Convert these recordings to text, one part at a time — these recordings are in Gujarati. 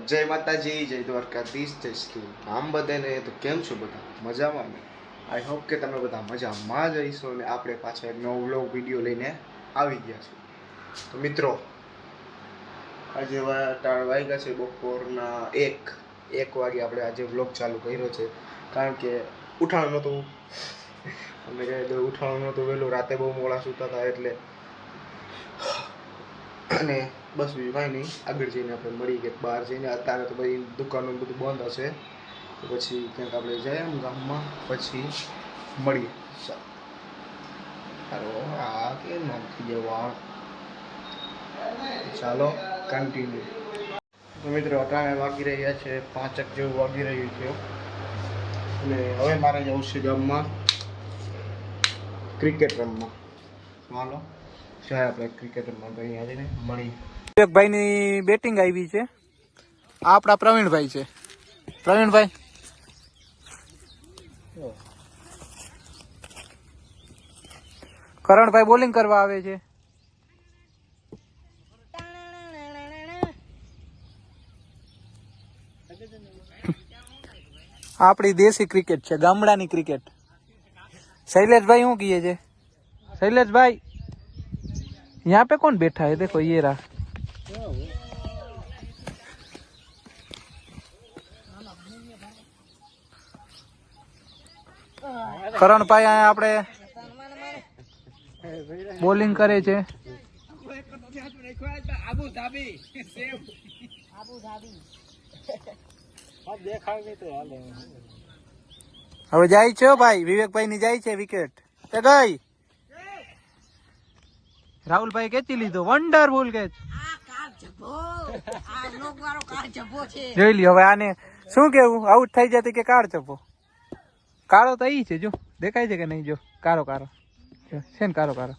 જય માતાજી, જય દ્વારકાધીશ, જય શ્રી રામ બધાને. તો કેમ છો બધા? મજામાં ને? આઈ હોપ કે તમે બધા મજામાં જ હશો અને આપણે પાછા એક નવો વ્લોગ વિડીયો લઈને આવી ગયા છીએ. તો મિત્રો, આજે વાગ્યા છે બપોરના 1 વાગે. આપણે આજે વ્લોગ ચાલુ કર્યો છે કારણ કે ઉઠાણું નહોતું. અમે ઉઠાણું નહોતું વહેલું, રાતે બહુ મોડા સૂતા હતા એટલે. અને બસ બીજું કાંઈ નહીં, આગળ જઈને આપણે મળી ગયા બહાર જઈને. અત્યારે તો બધી દુકાનો બધું બંધ હશે, તો પછી ક્યાંક આપણે જઈએ એમ ગામમાં, પછી મળીએ. ચાલો, આ કેમ નાખી દેવા, ચાલો કન્ટિન્યુ. તો મિત્રો, અટાણે વાગી રહ્યા છે 5 જેવું વાગી રહ્યું છે અને હવે મારે જવું છે ગામમાં ક્રિકેટ રમવા. ચાલો જાય આપણે ક્રિકેટ રમવા. તો અહીંયા આવીને મળી. વિવેકભાઈ ની બેટિંગ આવી છે. આ આપણા પ્રવીણભાઈ છે. પ્રવીણભાઈ, કરણભાઈ બોલિંગ કરવા આવે છે. આપણી દેશી ક્રિકેટ છે, ગામડાની ક્રિકેટ. शैलेश भाई શું કીએ છે? शैलेश भाई, यहाँ पे कौन बैठा है? देखो ये रहा. કરણભાઈ અહીંયા આપણે બોલિંગ કરે છે. હવે જાય છે ભાઈ, વિવેકભાઈ ની જાય છે વિકેટ. તે ગઈ. રાહુલભાઈ કેચી લીધો, વન્ડરફુલ કેચ. જોઈ લ્યો હવે આને શું કેવું, આઉટ થઈ જતી કે કાળ ચપો. કાળો તો ઈ છે, જો દેખાય છે કે નહીં? જો કારો કારો છે ને, કારો કારો.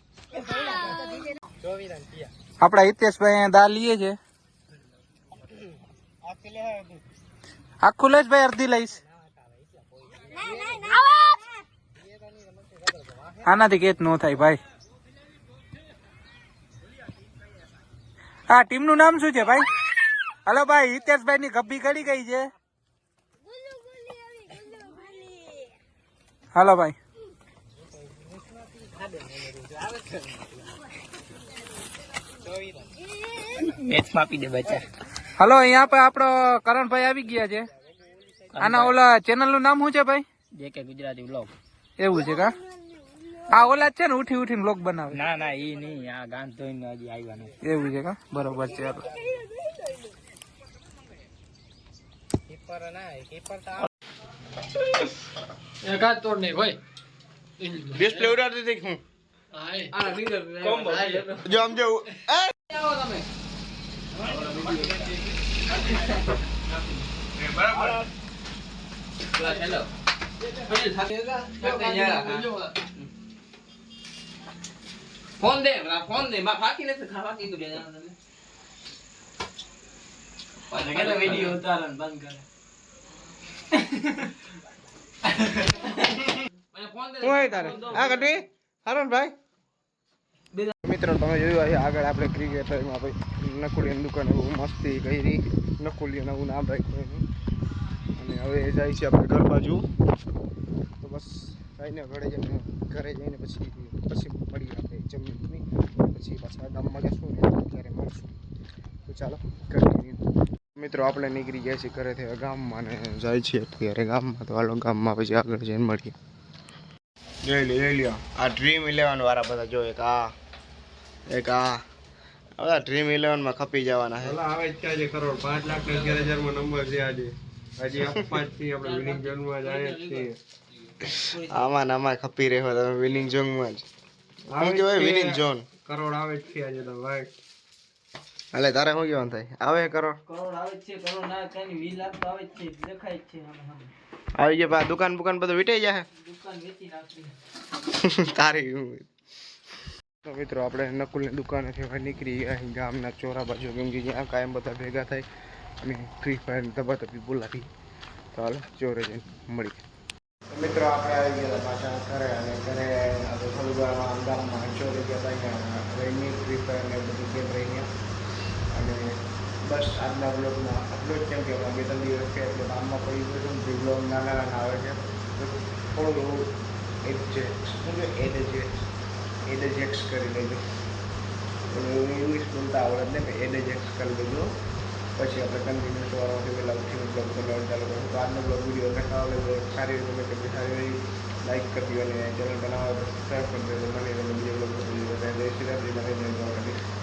આપડા હિતેશભાઈ દા લીએ છે. આખું લઈશ ભાઈ, અડધી લઈશ. આનાથી કેચ નો થાય ભાઈ. આ ટીમ નું નામ શું છે ભાઈ? હલો ભાઈ, હિતેશભાઈ ની ગબ્બી ગળી ગઈ છે. હાલો ભાઈ, હલો. અહીંયા પર આપડો કરણભાઈ આવી ગયા છે. આના ઓલા ચેનલ નું નામ શું છે ભાઈ? જેકે ગુજરાતી વ્લોગ. એવું છે કા? આ ઓલા છે ને ઉઠી ઉઠીને વ્લોગ બનાવે? ના ના, ઈ નહીં, આ ગામ ધોઈને હજી આવ્યા નથી. એવું છે કા? બરોબર છે. કીપર ના, કીપર તો એક હાથ તોડ નહીં ભાઈ. ડિસ્પ્લે ઉડાડી દે. હું આ ફિંગર કોમ્બો જો આમ જો આવો તમે. બરાબર. હેલો. ફોન દે, ફોન દે. માં ફાકી નથી ખાવા કીધું બે જણા તમે. પાછો વિડિયો ઉતારન બંધ કરે. મને ફોન દે. હું આવી તારે આ કટી હરણભાઈ. મિત્રો, તમે જોયું અહીં આગળ આપણે ક્રિકેટરમાં ભાઈ નકુલિયાની દુકાને બહુ મસ્તી કરી. નકુલિયા નવું નામ રાખ્યું એનું. અને હવે જાય છે આપણે ઘર બાજુ. તો બસ જઈને ઘરે જઈને પછી મળીએ આપણે જમીન. પછી પાછા ગામમાં જશું ને ત્યારે મળશું. તો ચાલો કન્ટિન્યુ. મિત્રો, આપણે નીકળી જાય છે ઘરેથી ગામમાં ને જાય છે અત્યારે ગામમાં. તો હાલો ગામમાં પછી આગળ જઈને મળીએ. લઈ લ્યો આ ડ્રીમ 11 વાળા બધા જો. એક આ બધા ડ્રીમ 11 માં ખપી જવાના છે. આવે જ ક્યાં છે કરોડ 5,11,000 માં નંબર છે આજે. હજી 5 થી આપણે વિનિંગ ઝોન માં જાય છીએ. આમાં ખપી રહ્યો તમે વિનિંગ ઝોન માં જ. શું કહેવાય વિનિંગ ઝોન? કરોડ આવે જ છે આજે તો ભાઈ. એટલે તારે શું કહેવાનું થાય? આવે કરોડ આવે છે, કરોડ ના કઈ 20 લાખ તો આવે જ છે, દેખાય જ છે. આવી ગયા. દુકાન બધું વીટાઈ જાય. દુકાન વેચી નાખી તારી. તો મિત્રો, આપણે નકુલની દુકાનેથી નીકળી અહીં ગામના ચોરા બાજુ, કેમ કે જ્યાં કાયમ બધા ભેગા થાય અને ફ્રી ફાયર ધબાધબી બોલાવી. તો હાલ ચોરે જઈને મળી. મિત્રો, આપણે આવી ગયા પાછા ઘરે. અને ઘરે આપણે થોડી વારમાં ગામમાં ચોરી ગયા હતા. અહીંયા રહીને ફ્રી ફાયર ને બધું ગેમ રહીને અને બસ આજના બ્લોગમાં આટલું જ, કેમ કે હમણાં 2-3 દિવસ છે એટલે કામમાં પડી ગયો છું. જે બ્લોગ નાના નાના આવે છે તો થોડું એવું એડજેક્સ કરી લેજો. ઇંગ્લિશ બોલતા આવડત ને એડજેક્સ કરી લેજો. પછી આપણે કન્ટિન્યુ સવારમાંથી પહેલાં ઉઠીને બ્લોગ બનાવવાનું ચાલુ કરીશું. તો આજનો બ્લોગ વિડીયો તમને સારો લાગ્યો, સારી રીતે તમે સારી એવી લાઈક કરી દો અને ચેનલ બનાવવા સબસ્ક્રાઈબ કરી દો. મને બીજો બ્લોગ જય શ્રી રામ, જય માતાજી, જય દ્વારકાધીશ.